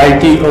ITO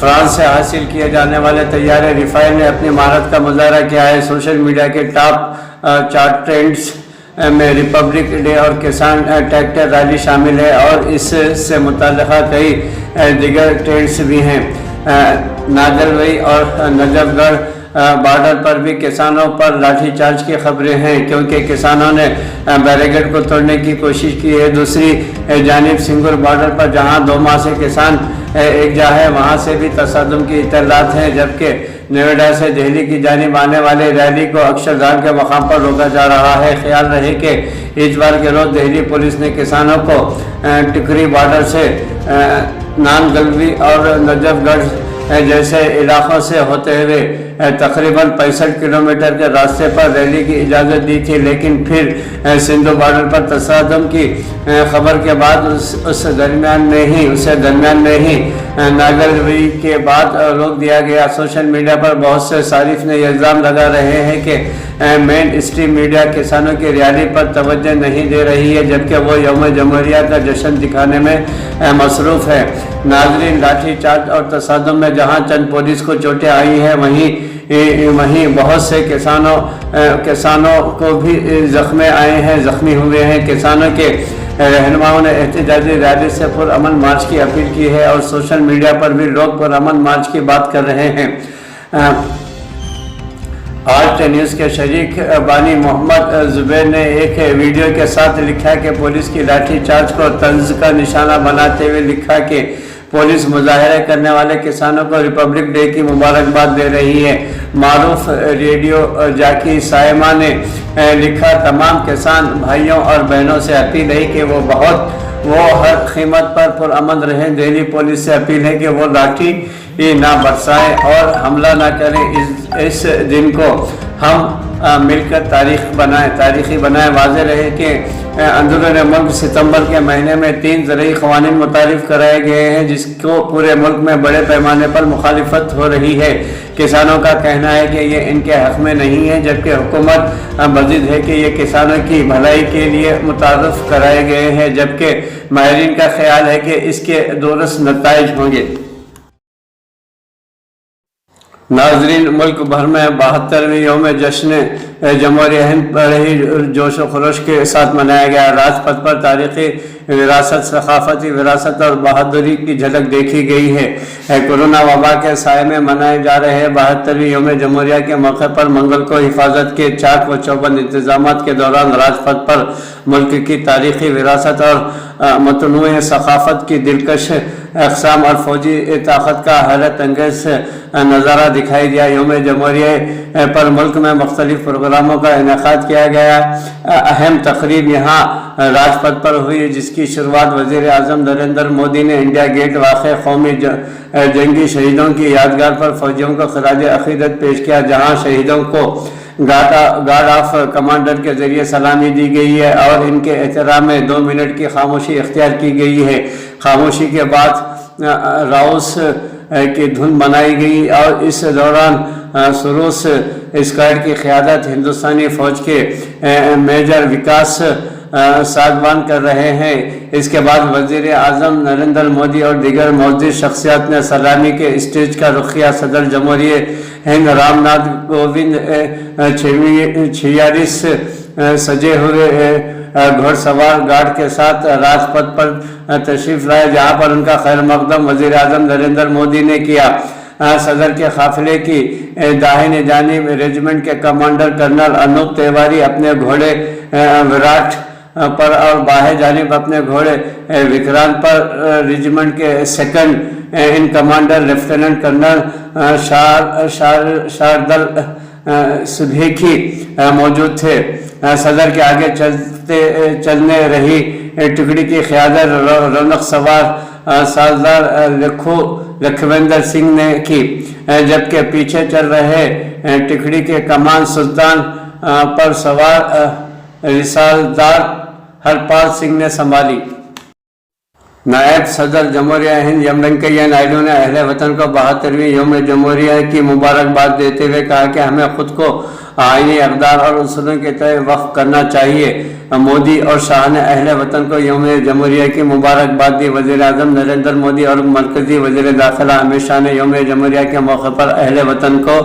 France سے حاصل کیے جانے والے طیارے رفائل نے اپنی مہارت کا مظاہرہ کیا ہے۔ سوشل میڈیا کے ٹاپ چارٹ ٹرینڈز میں ریپبلک ڈے اور کسان ٹریکٹر ریلی شامل ہے اور اس سے متعلقہ کئی دیگر ٹرینڈز بھی ہیں۔ ناگلوئی اور نجف گڑھ بارڈر پر بھی کسانوں پر لاٹھی چارج کی خبریں ہیں کیونکہ کسانوں نے بیریکیڈ کو توڑنے کی کوشش کی ہے۔ دوسری جانب سنگور بارڈر پر جہاں 2 ماہ سے کسان ایک جا ہے وہاں سے بھی تصادم کی اطلاعات ہیں، جبکہ نوئیڈا سے دہلی کی جانب آنے والے ریلی کو اکشردھام کے مقام پر روکا جا رہا ہے۔ خیال رہے کہ اتوار کے روز دہلی پولیس نے کسانوں کو ٹکری بارڈر سے نانگلوی اور نجف گڑھ جیسے علاقوں سے ہوتے ہوئے تقریباً 65 کلومیٹر کے راستے پر ریلی کی اجازت دی تھی، لیکن پھر سندھو بارڈر پر تصادم کی خبر کے بعد اسے درمیان میں ہی ناگلوئی کے بعد روک دیا گیا۔ سوشل میڈیا پر بہت سے صارف نے یہ الزام لگا رہے ہیں کہ مین اسٹریم میڈیا کسانوں کی ریالی پر توجہ نہیں دے رہی ہے، جبکہ وہ یوم جمہوریہ کا جشن دکھانے میں مصروف ہے۔ ناظرین، لاٹھی چارج اور تصادم میں جہاں چند پولیس کو چوٹیں آئی ہیں وہیں بہت سے کسانوں کو بھی زخمی ہوئے ہیں۔ کسانوں کے رہنماؤں نے احتجاجی ریلی سے پرامن مارچ کی اپیل کی ہے اور سوشل میڈیا پر بھی لوگ پرامن مارچ کی بات کر رہے ہیں۔ آج نیوز کے شریک بانی محمد زبیر نے ایک ویڈیو کے ساتھ لکھا کہ پولیس کی لاٹھی چارج کو طنز کا نشانہ بناتے ہوئے لکھا کہ پولیس مظاہرے کرنے والے کسانوں کو ریپبلک ڈے کی مبارکباد دے رہی ہے۔ معروف ریڈیو جاکی سائمہ نے لکھا، تمام کسان بھائیوں اور بہنوں سے اپیل ہے کہ وہ ہر قیمت پر پرامن رہیں۔ دہلی پولیس سے اپیل ہے کہ وہ لاٹھی نہ برسائیں اور حملہ نہ کریں۔ اس دن کو ہم مل کر تاریخی بنائیں۔ واضح رہے کہ اندرون ملک ستمبر کے مہینے میں 3 زرعی قوانین متعارف کرائے گئے ہیں جس کو پورے ملک میں بڑے پیمانے پر مخالفت ہو رہی ہے۔ کسانوں کا کہنا ہے کہ یہ ان کے حق میں نہیں ہے، جبکہ حکومت مزید ہے کہ یہ کسانوں کی بھلائی کے لیے متعارف کرائے گئے ہیں، جبکہ ماہرین کا خیال ہے کہ اس کے درست نتائج ہوں گے۔ ناظرین، ملک بھر میں 72ویں یوم جشن جمہوریہ ہند بڑے ہی جوش و خروش کے ساتھ منایا گیا۔ راج پتھ پر تاریخی وراثت، ثقافتی وراثت اور بہادری کی جھلک دیکھی گئی ہے۔ کورونا وبا کے سائے میں منائے جا رہے 72ویں یوم جمہوریہ کے موقع پر منگل کو حفاظت کے چاق و چوبند انتظامات کے دوران راج پتھ پر ملک کی تاریخی وراثت اور متنوع ثقافت کی دلکش اقسام اور فوجی طاقت کا حیرت انگیز نظارہ دکھائی دیا۔ یوم جمہوریہ پر ملک میں مختلف پروگراموں کا انعقاد کیا گیا۔ اہم تقریب یہاں راج پتھ پر ہوئی، جس کی شروعات وزیر اعظم نریندر مودی نے انڈیا گیٹ واقع قومی جنگی شہیدوں کی یادگار پر فوجیوں کو خراج عقیدت پیش کیا، جہاں شہیدوں کو گارڈ آف کمانڈر کے ذریعے سلامی دی گئی ہے اور ان کے احترام میں 2 منٹ کی خاموشی اختیار کی گئی ہے۔ خاموشی کے بعد راؤس کی دھن بنائی گئی اور اس دوران سروس اسکواڈ کی قیادت ہندوستانی فوج کے میجر وکاس ساگوان کر رہے ہیں۔ اس کے بعد وزیر اعظم نریندر مودی اور دیگر معزز شخصیات نے سلامی کے اسٹیج کا رخ کیا۔ صدر جمہوریہ ہند رام ناتھ کووند 46 سجے ہوئے گھوڑ سوار گارڈ کے ساتھ راج پتھ پر تشریف لائے، جہاں پر ان کا خیر مقدم وزیر اعظم نریندر مودی نے کیا۔ صدر کے قافلے کی داہنی جانب ریجمنٹ کے کمانڈر کرنل انوپ تیواری اپنے گھوڑے وراٹ پر اور بائیں جانب اپنے گھوڑے وکرانت پر ریجمنٹ کے second in commander lieutenant colonel Shardul سبھیکی موجود تھے۔ صدر کے آگے چلنے رہی ٹکڑی کی قیادت رونق سوار سالدار لکھویندر سنگھ نے کی، جبکہ پیچھے چل رہے ٹکڑی کے کمان سلطان پر سوار رسالدار ہرپال سنگھ نے سنبھالی۔ نائب صدر جمہوریہ ہند ایم وینکیا نائیڈو نے اہل وطن کو 72ویں یوم جمہوریہ کی مبارکباد دیتے ہوئے کہا کہ ہمیں خود کو آئینی اقدار اور اصولوں کے تئیں وقف کرنا چاہیے۔ مودی اور شاہ نے اہل وطن کو یوم جمہوریہ کی مبارکباد دی۔ وزیر اعظم نریندر مودی اور مرکزی وزیر داخلہ امت شاہ نے یوم جمہوریہ کے موقع پر اہل وطن کو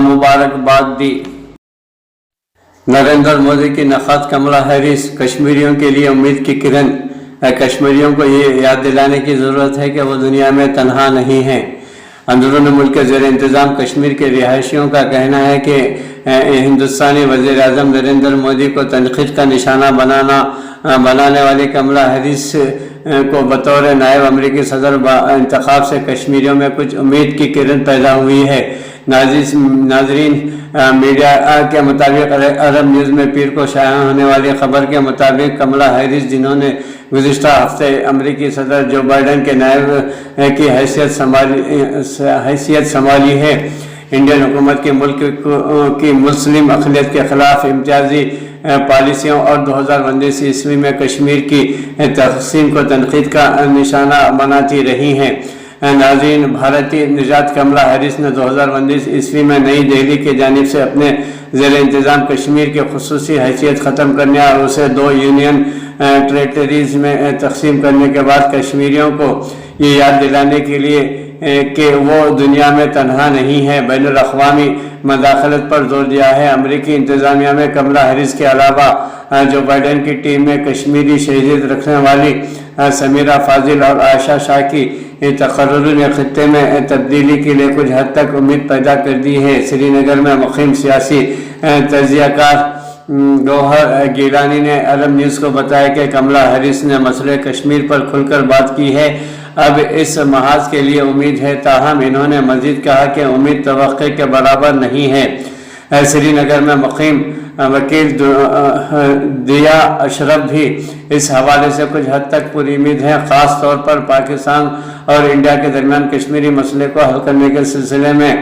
مبارکباد دی۔ نریندر مودی کی نخست کملا ہیرس، کشمیریوں کے لیے امید کی کرن۔ کشمیریوں کو یہ یاد دلانے کی ضرورت ہے کہ وہ دنیا میں تنہا نہیں ہیں۔ اندرون ملک کے زیر انتظام کشمیر کے رہائشیوں کا کہنا ہے کہ ہندوستانی وزیر اعظم نریندر مودی کو تنقید کا نشانہ بنانے والی کملا ہیرس کو بطور نائب امریکی صدر انتخاب سے کشمیریوں میں کچھ امید کی کرن پیدا ہوئی ہے۔ ناظرین، میڈیا کے مطابق عرب نیوز میں پیر کو شائع ہونے والی خبر کے مطابق کملا ہیرس، جنہوں نے گزشتہ ہفتے امریکی صدر جو بائیڈن کے نائب کی حیثیت سنبھالی ہے، انڈین حکومت کی ملک کی مسلم اقلیت کے خلاف امتیازی پالیسیوں اور 2019 عیسوی میں کشمیر کی تقسیم کو تنقید کا نشانہ بناتی رہی ہیں۔ ناظرین، بھارتی نژاد کملا ہیرس نے 2019 عیسوی میں نئی دہلی کی جانب سے اپنے زیر انتظام کشمیر کی خصوصی حیثیت ختم کرنے اور اسے 2 یونین ٹریٹریز میں تقسیم کرنے کے بعد کشمیریوں کو یہ یاد دلانے کے لیے کہ وہ دنیا میں تنہا نہیں ہے، بین الاقوامی مداخلت پر زور دیا ہے۔ امریکی انتظامیہ میں کملا ہیرس کے علاوہ جو بائیڈن کی ٹیم میں کشمیری شہریت رکھنے والی سمیرہ فاضل اور عائشہ شاہ کی تقرر نے خطے میں تبدیلی کے لیے کچھ حد تک امید پیدا کر دی ہے۔ سری نگر میں مقیم سیاسی تجزیہ کار گوہر گیلانی نے عرب نیوز کو بتایا کہ کملا ہیرس نے مسئلہ کشمیر پر کھل کر بات کی ہے، اب اس محاذ کے لیے امید ہے۔ تاہم انہوں نے مزید کہا کہ امید توقع کے برابر نہیں ہے۔ سری نگر میں مقیم وکیل دیا اشرف بھی اس حوالے سے کچھ حد تک پوری امید ہے، خاص طور پر پاکستان اور انڈیا کے درمیان کشمیری مسئلے کو حل کرنے کے سلسلے میں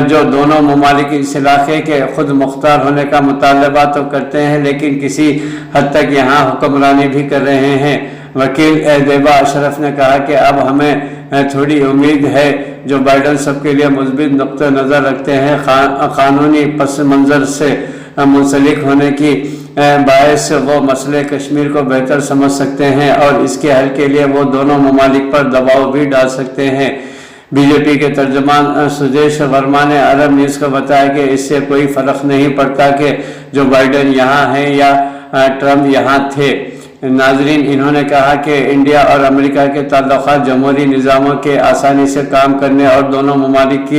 جو دونوں ممالک اس علاقے کے خود مختار ہونے کا مطالبہ تو کرتے ہیں، لیکن کسی حد تک یہاں حکمرانی بھی کر رہے ہیں۔ وکیل دیبا اشرف نے کہا کہ اب ہمیں تھوڑی امید ہے، جو بائیڈن سب کے لیے مثبت نقطہ نظر رکھتے ہیں، قانونی پس منظر سے منسلک ہونے کی باعث وہ مسئلہ کشمیر کو بہتر سمجھ سکتے ہیں اور اس کے حل کے لیے وہ دونوں ممالک پر دباؤ بھی ڈال سکتے ہیں۔ بی جے پی کے ترجمان سدیش ورما نے عرب نیوز کو بتایا کہ اس سے کوئی فرق نہیں پڑتا کہ جو بائیڈن یہاں ہیں یا ٹرمپ یہاں تھے۔ ناظرین، انہوں نے کہا کہ انڈیا اور امریکہ کے تعلقات جمہوری نظاموں کے آسانی سے کام کرنے اور دونوں ممالک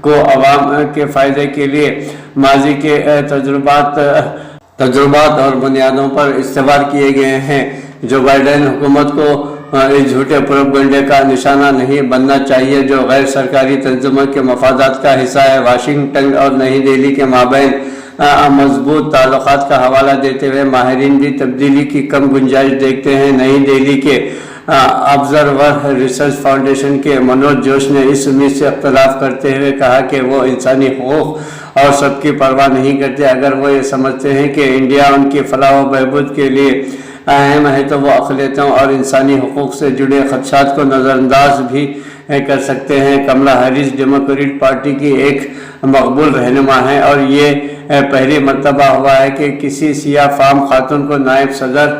کو عوام کے فائدے کے لیے ماضی کے تجربات اور بنیادوں پر استوار کیے گئے ہیں۔ جو بائیڈن حکومت کو اس جھوٹے پروپیگنڈے کا نشانہ نہیں بننا چاہیے جو غیر سرکاری تنظیموں کے مفادات کا حصہ ہے۔ واشنگٹن اور نئی دہلی کے مابین مضبوط تعلقات کا حوالہ دیتے ہوئے ماہرین بھی تبدیلی کی کم گنجائش دیکھتے ہیں۔ نئی دہلی کے آبزرور ریسرچ فاؤنڈیشن کے منوج جوش نے اس امید سے اختلاف کرتے ہوئے کہا کہ وہ انسانی حقوق اور سب کی پرواہ نہیں کرتے۔ اگر وہ یہ سمجھتے ہیں کہ انڈیا ان کی فلاح و بہبود کے لیے اہم ہے تو وہ اقلیتوں اور انسانی حقوق سے جڑے خدشات کو نظر انداز بھی کر سکتے ہیں۔ کملا ہیرس ڈیموکریٹ پارٹی کی ایک مقبول رہنما ہے اور یہ پہلی مرتبہ ہوا ہے کہ کسی سیاہ فام خاتون کو نائب صدر